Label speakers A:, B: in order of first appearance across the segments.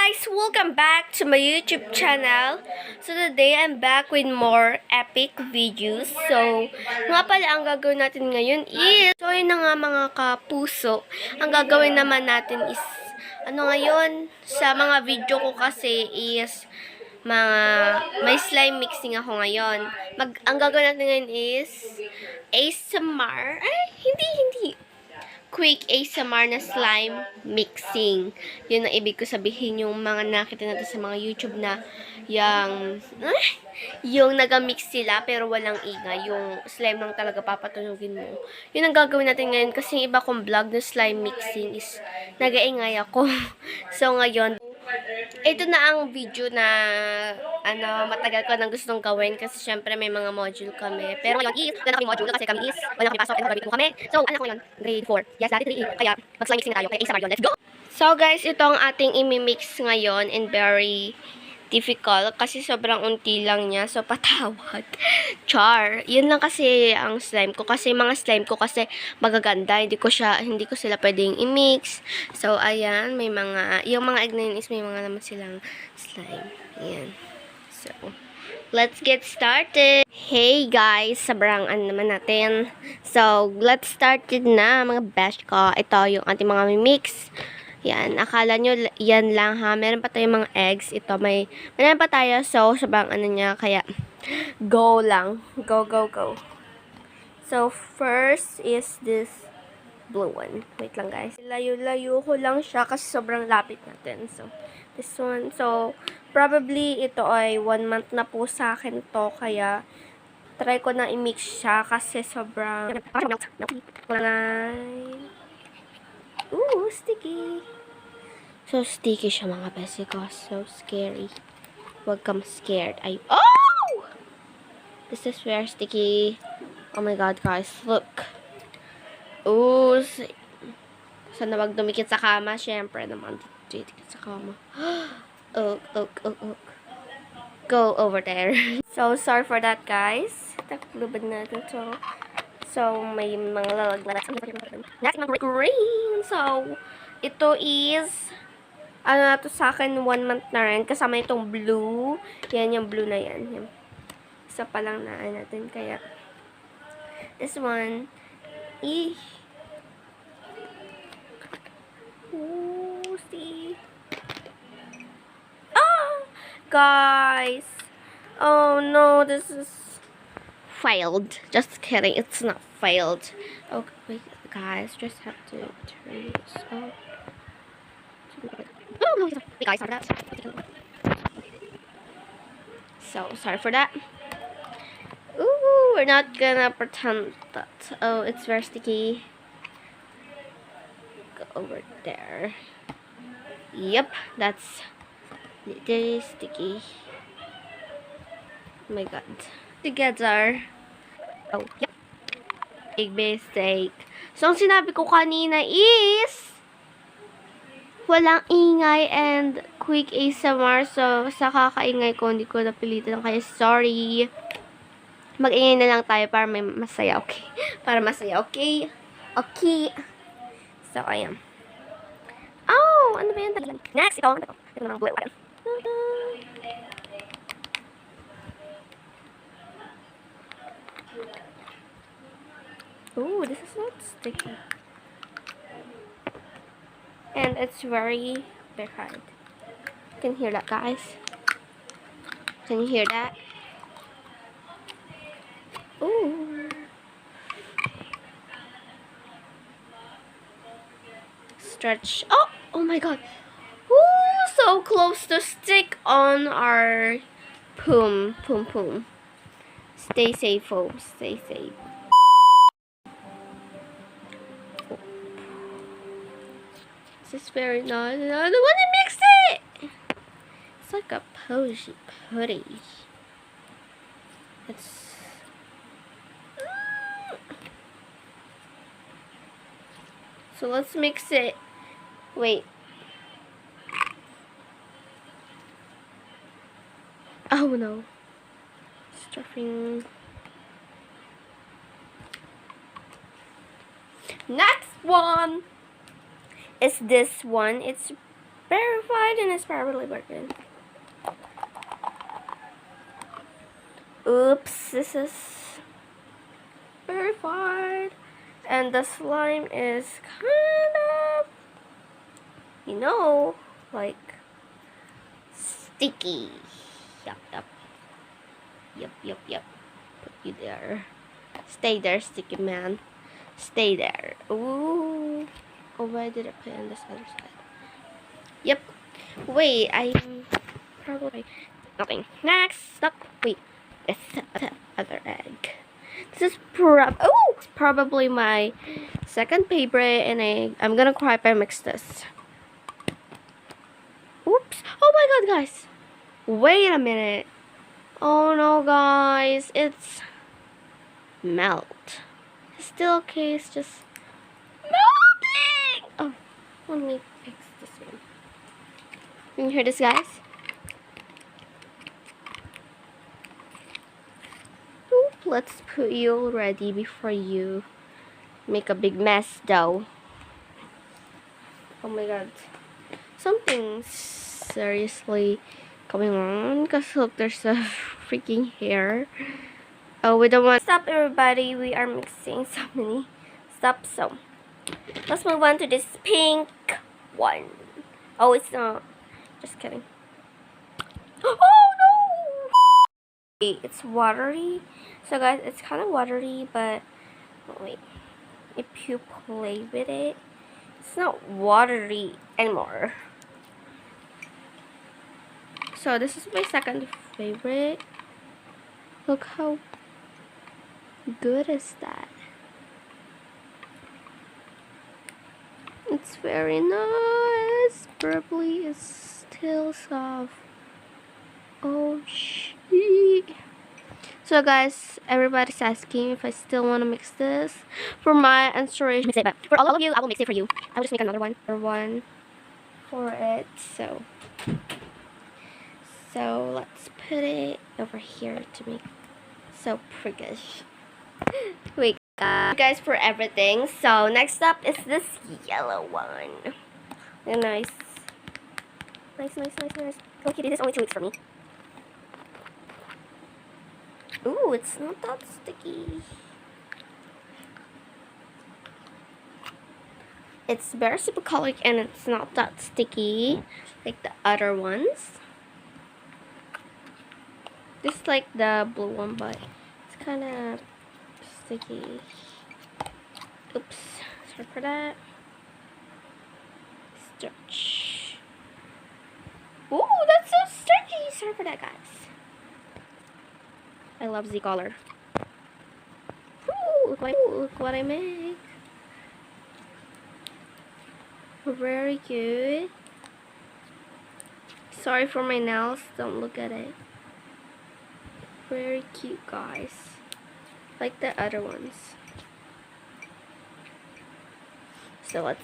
A: guys! Welcome back to my YouTube channel. So today I'm back with more epic videos. So, nga pala ang gagawin natin ngayon is, so yun na nga mga kapuso, ang gagawin naman natin is, ano ngayon, sa mga video ko kasi is, may slime mixing ako ngayon. Ang gagawin natin ngayon is, ASMR, hindi. Quick ASMR na slime mixing. Yun ang ibig ko sabihin, yung mga nakita natin sa mga YouTube na yung nagamix sila pero walang ingay. Yung slime lang talaga papatunugin mo. Yun ang gagawin natin ngayon kasi yung iba kong vlog na slime mixing is nagaingay ako. So ngayon, ito na ang video na matagal ko nang gustong gawin kasi syempre may mga module kami. Pero ngayon, wala kami module kasi kami is wala kami pasok and graduate po kami. So, ano ko ngayon? Grade 4. Yes, dati 3. Kaya, mag-slime mixing na tayo. Kaya, ASMR yun. Let's go! So, guys, ito ang ating imimix ngayon and very difficult kasi sobrang unti lang niya. So, patawad. Char. Yun lang kasi ang slime ko. Kasi mga slime ko kasi magaganda. Hindi ko sila pwedeng i-mix. So, ayan. Yung mga egg na yun is may mga naman silang slime. Ayan. So, let's get started. Hey guys, sobrang naman natin. So, let's start na mga bash ko. Ito yung ating mga mix. Yan, akala nyo yan lang ha. Meron pa tayong mga eggs. Ito, meron pa tayo. So, sabang niya. Kaya, go lang. Go. So, first is this blue one. Wait lang guys. Layo ko lang siya kasi sobrang lapit natin. So, this one. So, probably ito ay 1 month na po sa akin to. Kaya, try ko na i-mix siya kasi sobrang ooh, sticky. So sticky siya mga besi ko. So scary. Huwag kang scared. Oh! This is very sticky. Oh my god, guys. Look. Ooh. Sana wag dumikit sa kama. Syempre naman. Dumikit sa kama. Oh. Go over there. So, sorry for that, guys. Taklubad natin to. So, may mga lalagyan natin mga green. So, ito is, to sa akin, 1 month na rin. Kasama itong blue. Yan, yung blue na yan. Yan. Isa pa lang na natin. Kaya, this one, ooh, see? Oh! Guys! Oh, no, this is failed. Just kidding. It's not failed. Okay, wait, guys. Just have to turn this off. Oh, no, guys, sorry for that. So, sorry for that. Ooh, we're not gonna pretend that. Oh, it's very sticky. Go over there. Yep, that's really sticky. Oh my god. Together. Oh, yep. Big mistake. So, ang sinabi ko kanina is walang ingay and quick ASMR. So, sa kakaingay ko, hindi ko napilitan. Kaya, sorry. Mag-ingay na lang tayo para may masaya, okay? Para masaya, okay? Okay. So, ayan. Oh, ano ba yan? Next, ito na blue. Ooh, this is not sticky. And it's very hard. Can you hear that, guys? Can you hear that? Ooh. Stretch. Oh my god. Ooh, so close to stick on our poom. Stay safe, folks. Stay safe. This is very nice. I don't want to mix it. It's like a putty. It's so let's mix it. Wait. Oh no. Stuffing. Next one is this one. It's verified and it's probably working. Oops, this is verified. And the slime is kind of, you know, like sticky. Yup, yup. Yup, yup, yup. Put you there. Stay there, sticky man. Stay there. Ooh. Oh, why did I put it on this other side? Yep. Wait, I'm probably nothing. Next. Stop. Wait. It's the other egg. This is probably my second favorite, and I'm gonna cry if I mix this. Oops. Oh my god, guys. Wait a minute. Oh no, guys. It's melt. It's still okay. It's just melting. Oh, let me fix this one. Can you hear this, guys? Oop, let's put you ready before you make a big mess, though. Oh my god. Something's seriously going on. Because look, there's a freaking hair. Oh, we don't want to stop, everybody. We are mixing so many stuff. So let's move on to this pink one. Oh, it's not. Just kidding. Oh no! It's watery. So guys, it's kind of watery, but wait. If you play with it, it's not watery anymore. So this is my second favorite. Look how good is that? It's very nice. Probably is still soft. Oh shit. So guys, everybody's asking if I still want to mix this. For my answer, mix it, but for all of you, I will mix it for you. I will just make another one for it. So let's put it over here to make so priggish. Wait, guys, for everything. So next up is this yellow one. Nice. Okay, this is only 2 weeks for me. Ooh, it's not that sticky. It's very supercolic and it's not that sticky like the other ones. Just like the blue one, but it's kind of sticky. Oops, sorry for that. Stretch. Ooh, that's so stretchy. Sorry for that, guys. I love Z color. Ooh, look what I make. Very good. Sorry for my nails. Don't look at it. Very cute, guys. Like the other ones. So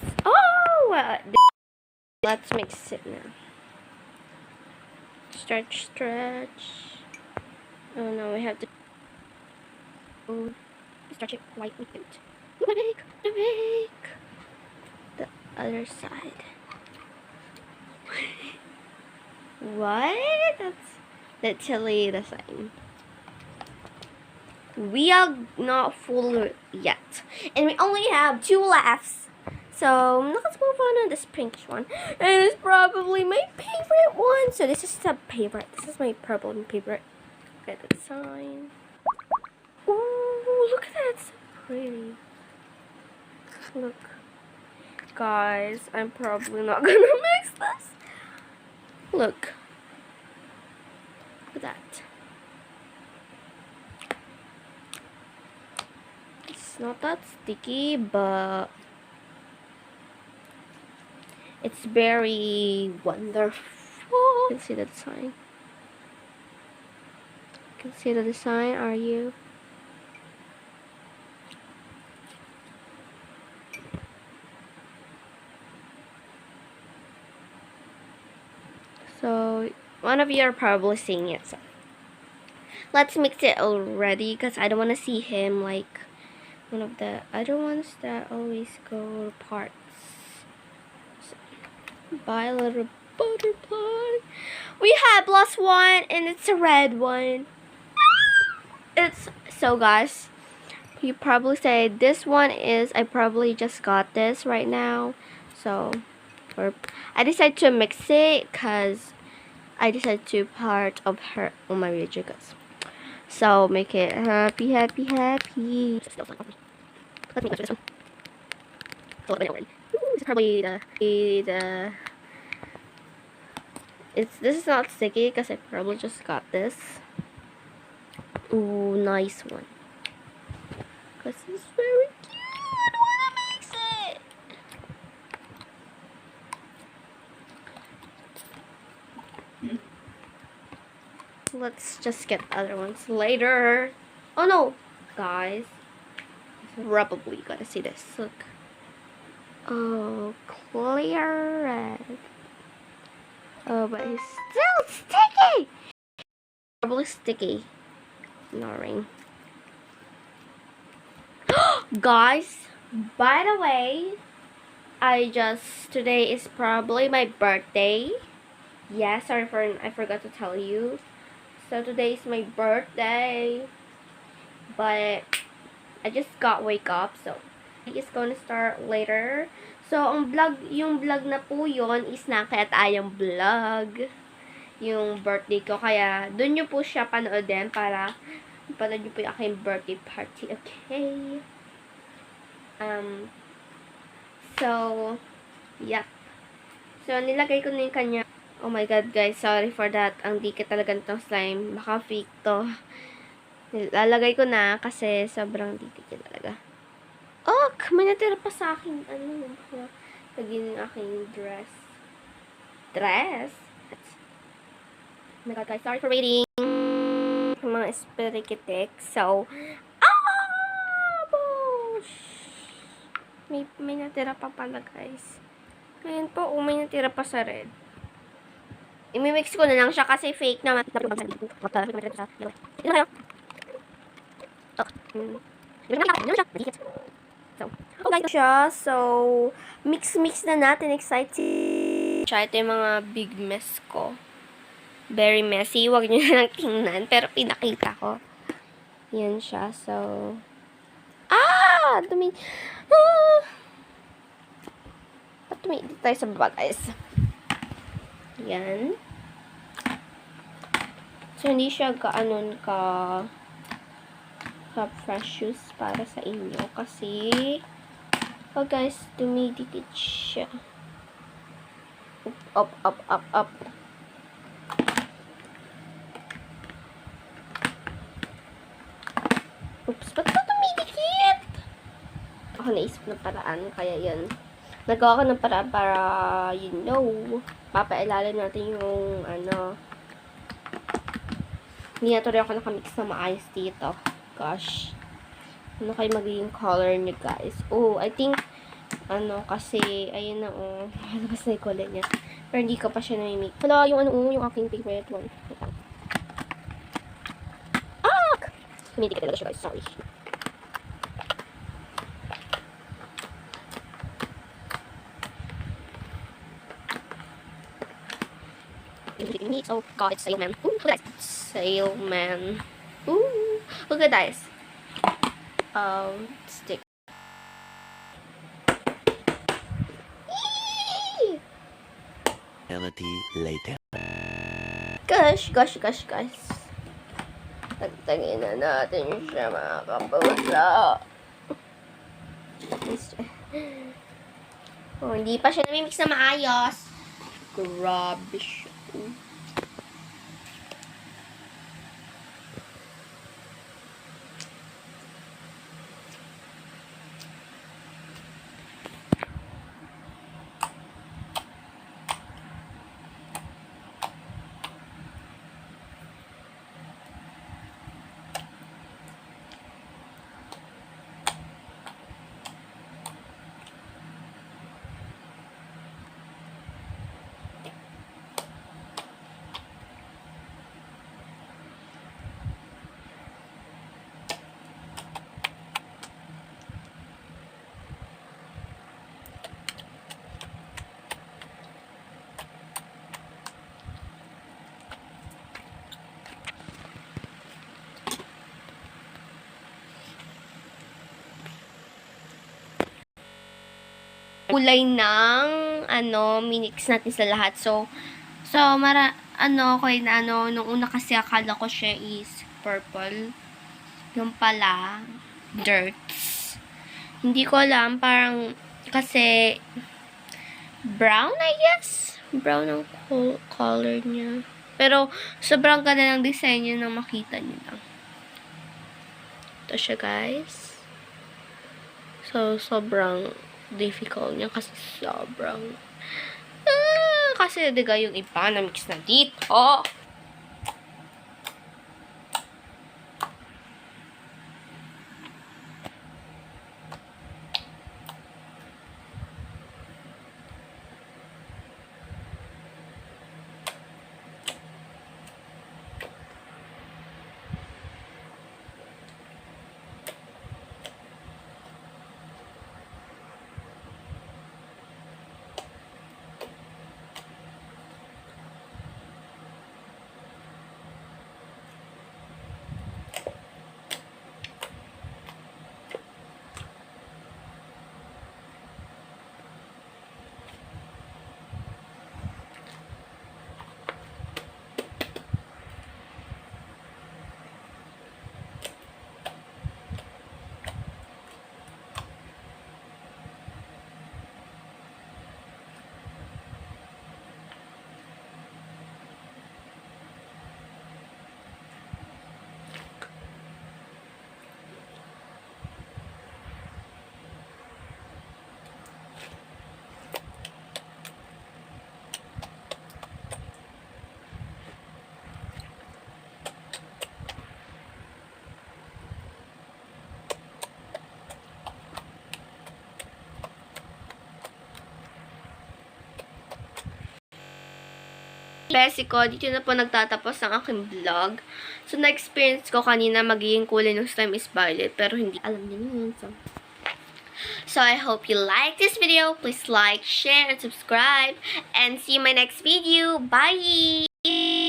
A: let's mix it now. Stretch. Oh no, we have to stretch it quite a bit. Make the other side. What? That's literally the same. We are not full yet, and we only have 2 left. So let's move on to this pinkish one, and it's probably my favorite one. So this is the favorite. This is my purple favorite. Look at the design. Ooh, look at that! It's so pretty. Look, guys, I'm probably not gonna mix this. Look at that. It's not that sticky, but it's very wonderful. You can see the design. You can see the design, are you? So one of you are probably seeing it. So let's mix it already, because I don't want to see him like one of the other ones that always go parts. So, by a little butterfly. We have lost one, and it's a red one. It's so, guys. You probably say this one is. I probably just got this right now, so I decided to mix it because I decided to part of her on my video, guys. So make it happy, happy, happy. Let me go for this one. It's a little bit over. This is probably the this is not sticky because I probably just got this. Ooh, nice one. Cause it's very cute. I wanna mix it. Let's just get other ones later. Oh no, guys. Probably gotta see this. Look. Oh, clear red. Oh, but it's still sticky. Probably sticky. No ring. Guys, by the way, today is probably my birthday. Yeah, sorry I forgot to tell you. So today is my birthday. But I just got wake up, so it's gonna start later. So yung vlog na po yon is Nakay at Ayang vlog. Yung birthday ko, kaya dun nyo po siya panoodin para panood nyo po yung aking birthday party, okay? So, yeah. So, nilagay ko na yung kanya. Oh my god, guys, sorry for that. Ang dikit talaga nitong slime. Baka fake to. Nilalagay ko na kasi sobrang dikit yun talaga. Oh, may natira pa sa akin. Lagyan yung aking dress. Dress? Oh my god, guys, sorry for waiting. Mga espirikitik. So, bosh! May natira pa pala, guys. Ngayon po, may natira pa sa red. Imimix ko na lang siya kasi fake naman. Ito kayo. So, okay siya. So, mix na natin. Excited. Siya, ito yung mga big mess ko. Very messy. Huwag nyo na lang tingnan. Pero pinakita ko. Yan siya. So, dumi. Dumi. Dito tayo sa baba, guys. Yan. So, hindi siya precious para sa inyo. Kasi, guys, dumidikit siya. Up. Oops, ba't ba dumidikit? Ako naisip ng paraan, kaya yan. Nagawa ko ng paraan para, papailalim natin yung, hindi na tuloy ako nakamix na maayos dito. Gosh. Ano kayo magiging color niyo, guys? Oh, I think, kasi, ayun na, malabas na yung color niya. Pero hindi ko pa siya na-make. Hala, yung yung aking favorite one. Hindi ka talaga siya, guys. Sorry. Oh, God, it's Sailman. Ooh, look at that. Sailman. Ooh, look at that. Stick.
B: Later.
A: Gosh. Tagtagin na natin siya, mga kapuso. Oh, hindi pa siya namimix na maayos. Grabe siya. kulay ng, minix natin sa lahat. So, nung una kasi akala ko siya is purple. Yung pala, dirts. Hindi ko alam, parang, kasi, brown, I guess? Brown ang color niya. Pero, sobrang ganda ng design niya nang makita niyo lang. Ito siya, guys. So, sobrang difficult niya kasi sobrang kasi diga yung iba na mix na dito. Besi ko, dito na po nagtatapos ang aking vlog. So, na-experience ko kanina magiging kulay ng slime is violet, pero hindi. Alam niyo yun. So, I hope you like this video. Please like, share, and subscribe. And see you in my next video. Bye!